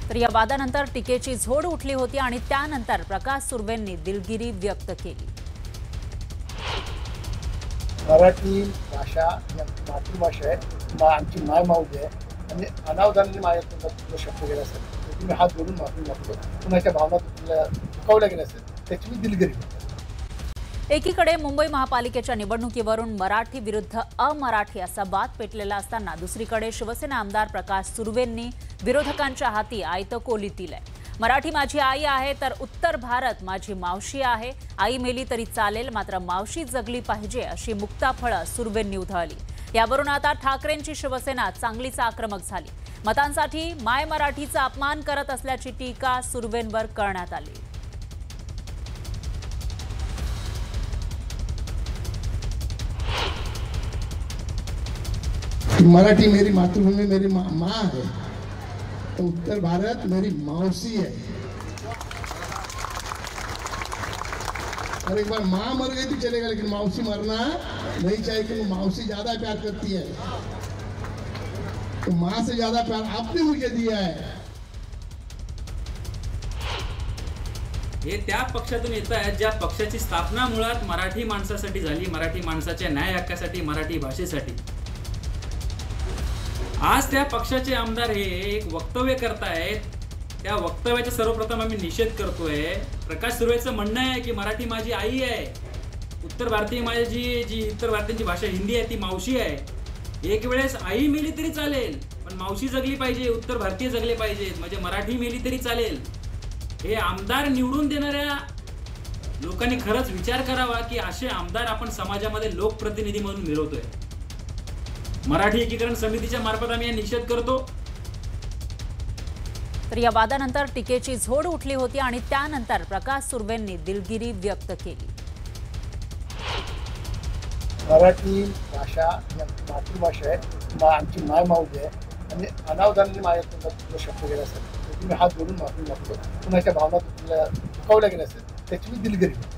तर या वादानंतर टीकेची झोड उठली होती आणि त्यानंतर प्रकाश सुर्वेंनी दिलगिरी व्यक्त केली। मराठी भाषा ही आमची मातृभाषा आहे, आमची मायमाऊली आहे आणि अनावधानाने माझ्या शब्द गेला असेल तर तुम्ही हात जोडून माफी मागतो। कुणाच्या भावना तुला दुखावल्या गेल्या असेल त्याची मी दिलगिरी व्यक्त करतो। एकीकडे मुंबई महापालिकेच्या निवडणुकीवरून मराठी विरुद्ध अमराठी असा वाद पेटलेला असताना दुसरीकडे शिवसेना आमदार प्रकाश सुर्वेंनी विरोधकांच्या हाती आयतं कोली दिलंय। मराठी माझी आई आहे तर उत्तर भारत माझी मावशी आहे, आई मेली तरी चालेल मात्र मावशी जगली पाहिजे अशी मुक्ताफळं सुर्वेंनी उधळली। यावरून आता ठाकरेंची शिवसेना चांगलीच आक्रमक झाली। मतांसाठी माय मराठीचा अपमान करत असल्याची टीका सुर्वेंवर करण्यात आली। मराठी मेरी मातृभूमि मेरी माँ है तो उत्तर भारत मेरी मौसी है। और एक बार माँ मर गई तो चलेगा लेकिन मौसी मरना नहीं चाहिए क्योंकि मौसी ज्यादा प्यार करती है, तो माँ से ज्यादा प्यार आपने मुझे दिया है। हे त्या पक्षातून येत आहेत ज्या पक्षाची स्थापना मुळात मराठी माणसासाठी झाली, मराठी माणसाच्या न्याय हक्कासाठी, मराठी भाषेसाठी। आज त्या पक्षाचे आमदार हे एक वक्तव्य करतायत, त्या वक्तव्याचा सर्वप्रथम आम्ही निषेध करतोय। प्रकाश सुर्वेचं म्हणणं आहे की मराठी माझी आई आहे, उत्तर भारतीय माझी जी उत्तर भारतीयांची भाषा हिंदी आहे ती मावशी आहे। एक वेळेस आई मेली तरी चालेल पण मावशी जगली पाहिजे, उत्तर भारतीय जगले पाहिजेत, म्हणजे मराठी मेली तरी चालेल। हे आमदार निवडून देणाऱ्या लोकांनी खरंच विचार करावा की असे आमदार आपण समाजामध्ये लोकप्रतिनिधी म्हणून मिळवतोय। मराठी एकीकरण समितीच्या मार्फत आम्ही निषेध करतो। तर या वादानंतर टीकेची झोड उठली होती आणि त्यानंतर प्रकाश सुर्वेंनी दिलगिरी व्यक्त केली। मराठी भाषा ही आमची मातृभाषा आहे, आमची मायमाऊली आहे आणि अनावधानाने माझ्या शब्द गेला असेल तर तुम्ही हात जोडून माफी मागतो। कुणाच्या भावना तुला दुखावल्या गेल्या असेल त्याची मी दिलगिरी व्यक्त करतो।